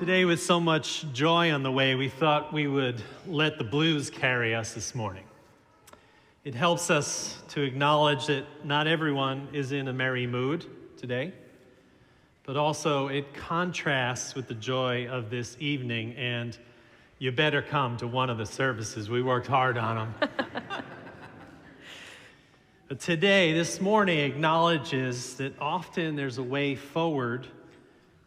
Today, with so much joy on the way, we thought we would let the blues carry us this morning. It helps us to acknowledge that not everyone is in a merry mood today, but also it contrasts with the joy of this evening, and you better come to one of the services. We worked hard on them. But today, this morning, acknowledges that often there's a way forward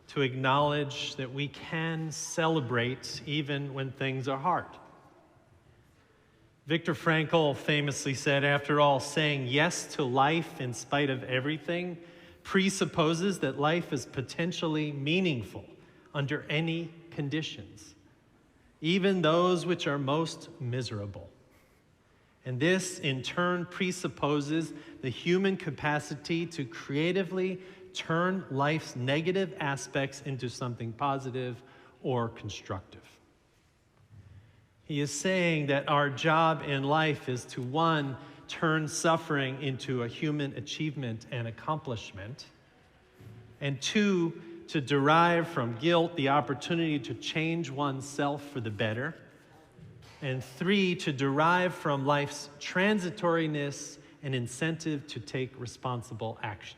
to acknowledge that we can celebrate even when things are hard. Viktor Frankl famously said, after all, saying yes to life in spite of everything presupposes that life is potentially meaningful under any conditions, even those which are most miserable. And this, in turn, presupposes the human capacity to creatively turn life's negative aspects into something positive or constructive. He is saying that our job in life is to, one, turn suffering into a human achievement and accomplishment, and two, to derive from guilt the opportunity to change oneself for the better, and three, to derive from life's transitoriness an incentive to take responsible action.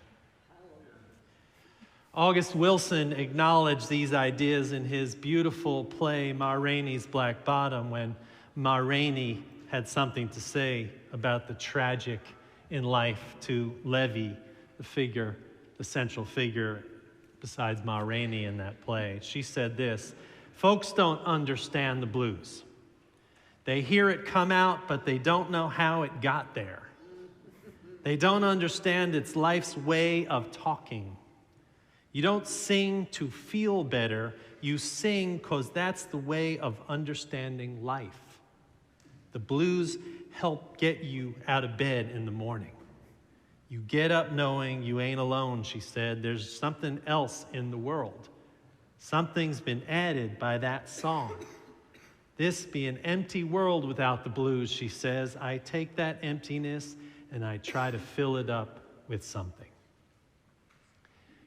August Wilson acknowledged these ideas in his beautiful play, Ma Rainey's Black Bottom, when Ma Rainey had something to say about the tragic in life to Levy, the central figure besides Ma Rainey in that play. She said this: "Folks don't understand the blues. They hear it come out, but they don't know how it got there. They don't understand it's life's way of talking. You don't sing to feel better, you sing because that's the way of understanding life. The blues help get you out of bed in the morning. You get up knowing you ain't alone," she said. "There's something else in the world. Something's been added by that song. This be an empty world without the blues," she says. "I take that emptiness and I try to fill it up with something."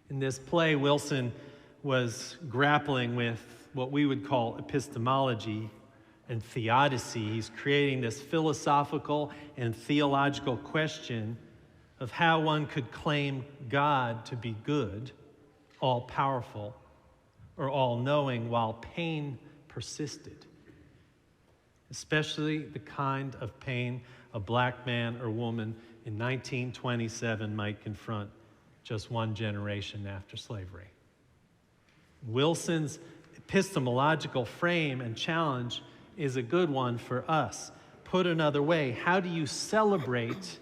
In this play, Wilson was grappling with what we would call epistemology and theodicy. He's creating this philosophical and theological question of how one could claim God to be good, all-powerful, or all-knowing while pain persisted, especially the kind of pain a black man or woman in 1927 might confront just one generation after slavery. Wilson's epistemological frame and challenge is a good one for us. Put another way, how do you celebrate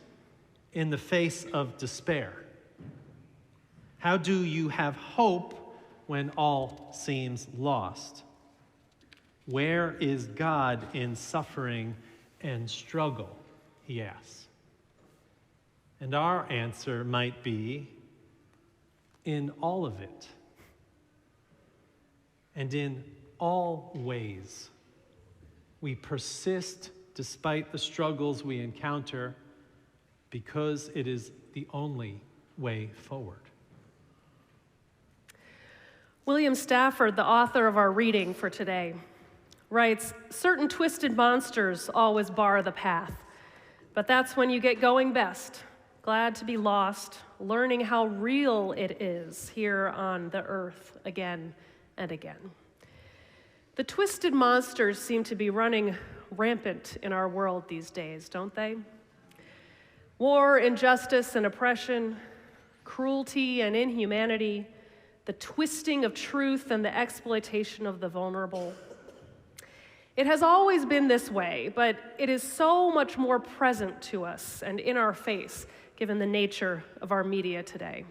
in the face of despair? How do you have hope when all seems lost? Where is God in suffering and struggle, he asks. And our answer might be, in all of it, and in all ways. We persist despite the struggles we encounter because it is the only way forward. William Stafford, the author of our reading for today, writes, "Certain twisted monsters always bar the path, but that's when you get going best. Glad to be lost, learning how real it is here on the earth again and again." The twisted monsters seem to be running rampant in our world these days, don't they? War, injustice, and oppression, cruelty and inhumanity, the twisting of truth and the exploitation of the vulnerable. It has always been this way, but it is so much more present to us and in our face, given the nature of our media today.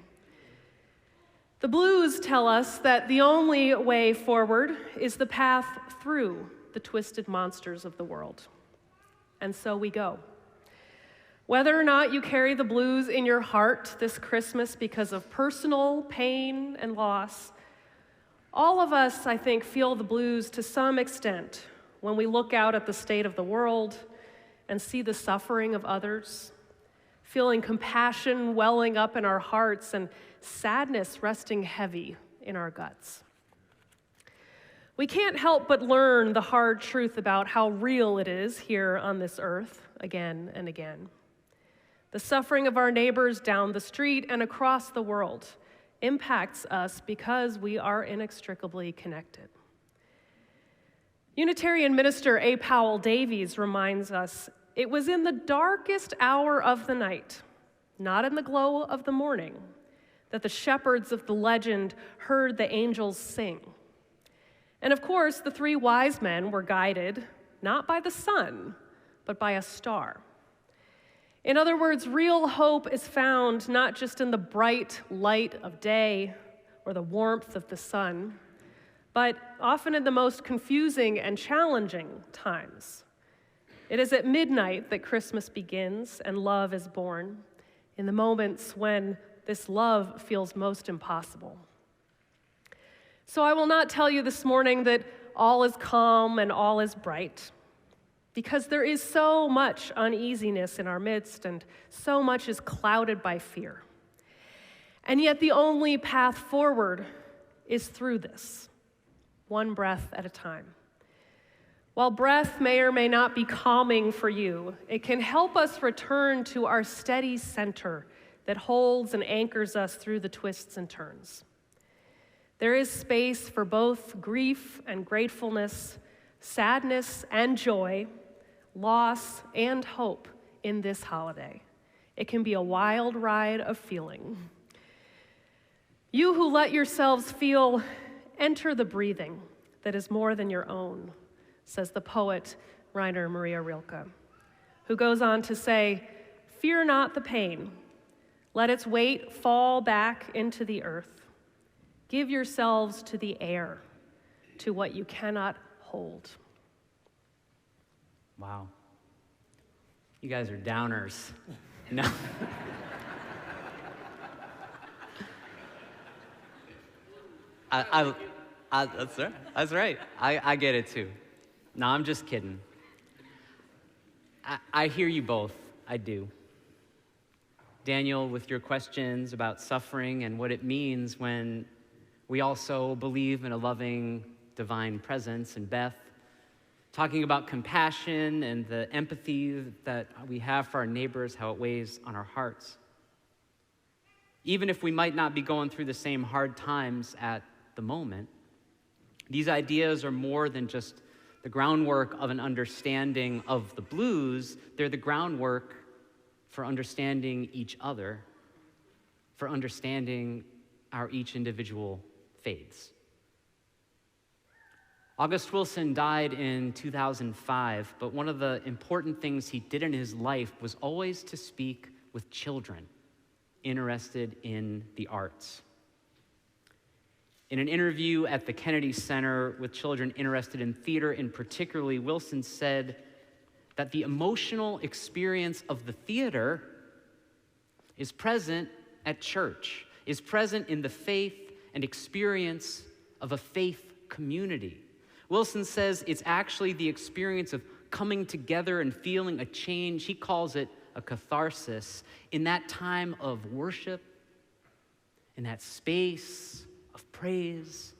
The blues tell us that the only way forward is the path through the twisted monsters of the world. And so we go. Whether or not you carry the blues in your heart this Christmas because of personal pain and loss, all of us, I think, feel the blues to some extent when we look out at the state of the world and see the suffering of others, feeling compassion welling up in our hearts and sadness resting heavy in our guts. We can't help but learn the hard truth about how real it is here on this earth again and again. The suffering of our neighbors down the street and across the world impacts us because we are inextricably connected. Unitarian minister A. Powell Davies reminds us, it was in the darkest hour of the night, not in the glow of the morning, that the shepherds of the legend heard the angels sing. And of course, the three wise men were guided not by the sun, but by a star. In other words, real hope is found not just in the bright light of day or the warmth of the sun, but often in the most confusing and challenging times. It is at midnight that Christmas begins and love is born, in the moments when this love feels most impossible. So I will not tell you this morning that all is calm and all is bright, because there is so much uneasiness in our midst and so much is clouded by fear. And yet the only path forward is through this, one breath at a time. While breath may or may not be calming for you, it can help us return to our steady center that holds and anchors us through the twists and turns. There is space for both grief and gratefulness, sadness and joy, loss and hope in this holiday. It can be a wild ride of feeling. You who let yourselves feel, enter the breathing that is more than your own, says the poet Rainer Maria Rilke, who goes on to say, fear not the pain. Let its weight fall back into the earth. Give yourselves to the air, to what you cannot hold. Wow. You guys are downers. No. That's right. That's right. I get it too. No, I'm just kidding. I hear you both. I do. Daniel, with your questions about suffering and what it means when we also believe in a loving divine presence, and Beth, talking about compassion and the empathy that we have for our neighbors, how it weighs on our hearts. Even if we might not be going through the same hard times at the moment, these ideas are more than just the groundwork of an understanding of the blues. They're the groundwork for understanding each other, for understanding our each individual faiths. August Wilson died in 2005, but one of the important things he did in his life was always to speak with children interested in the arts. In an interview at the Kennedy Center with children interested in theater, and particularly, Wilson said that the emotional experience of the theater is present at church, is present in the faith and experience of a faith community. Wilson says it's actually the experience of coming together and feeling a change. He calls it a catharsis in that time of worship, in that space of praise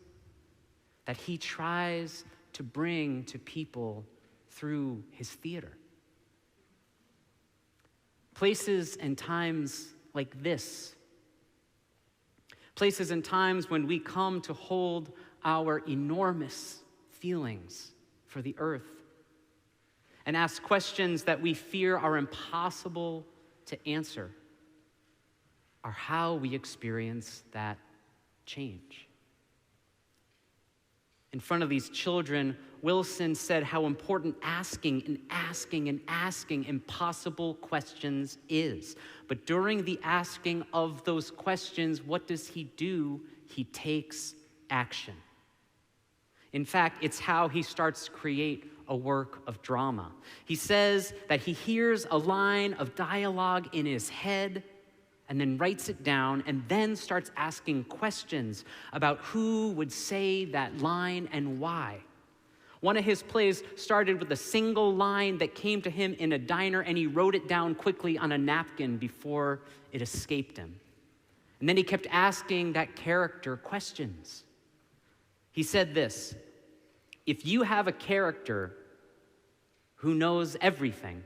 that he tries to bring to people through his theater. Places and times like this, places and times when we come to hold our enormous feelings for the earth and ask questions that we fear are impossible to answer, are how we experience that change. In front of these children, Wilson said how important asking and asking and asking impossible questions is. But during the asking of those questions, what does he do? He takes action. In fact, it's how he starts to create a work of drama. He says that he hears a line of dialogue in his head and then writes it down and then starts asking questions about who would say that line and why. One of his plays started with a single line that came to him in a diner, and he wrote it down quickly on a napkin before it escaped him. And then he kept asking that character questions. He said this: If you have a character who knows everything,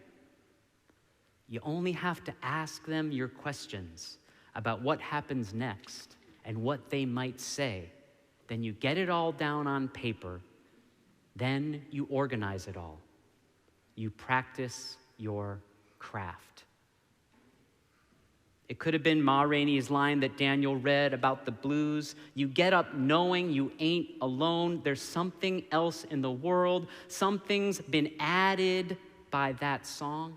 you only have to ask them your questions about what happens next and what they might say. Then you get it all down on paper. Then you organize it all. You practice your craft. It could have been Ma Rainey's line that Daniel read about the blues. You get up knowing you ain't alone. There's something else in the world. Something's been added by that song.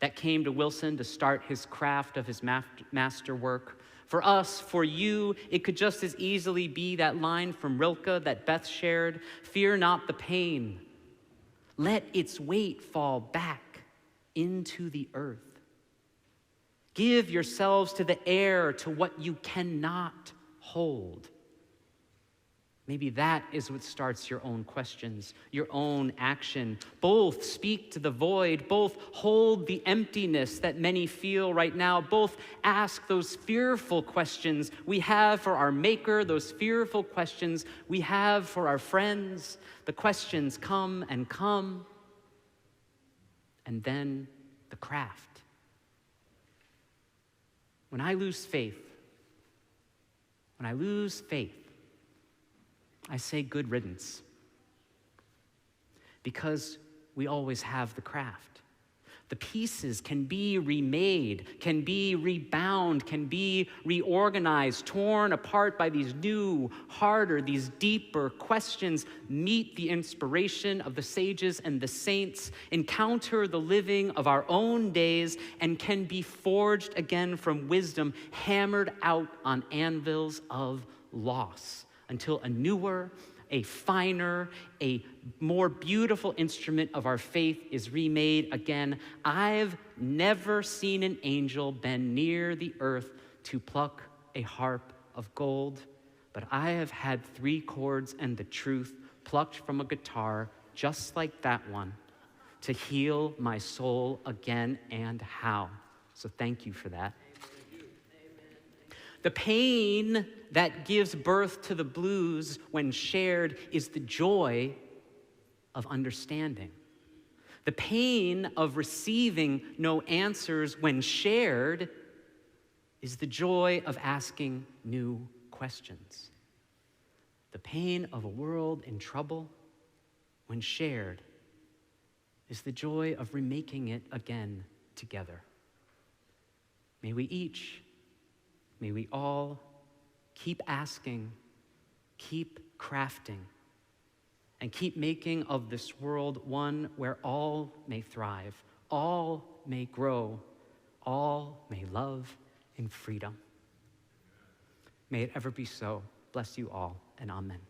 That came to Wilson to start his craft of his masterwork. For us, for you, it could just as easily be that line from Rilke that Beth shared, "Fear not the pain. Let its weight fall back into the earth. Give yourselves to the air, to what you cannot hold." Maybe that is what starts your own questions, your own action. Both speak to the void, both hold the emptiness that many feel right now, both ask those fearful questions we have for our Maker, those fearful questions we have for our friends. The questions come, and then the craft. When I lose faith, I say good riddance. Because we always have the craft. The pieces can be remade, can be rebound, can be reorganized, torn apart by these new, harder, these deeper questions. Meet the inspiration of the sages and the saints, encounter the living of our own days, and can be forged again from wisdom, hammered out on anvils of loss, until a newer, a finer, a more beautiful instrument of our faith is remade again. I've never seen an angel bend near the earth to pluck a harp of gold, but I have had 3 chords and the truth plucked from a guitar just like that one to heal my soul again, and how. So thank you for that. The pain that gives birth to the blues when shared is the joy of understanding. The pain of receiving no answers when shared is the joy of asking new questions. The pain of a world in trouble when shared is the joy of remaking it again together. May we all keep asking, keep crafting, and keep making of this world one where all may thrive, all may grow, all may love in freedom. May it ever be so. Bless you all, and amen.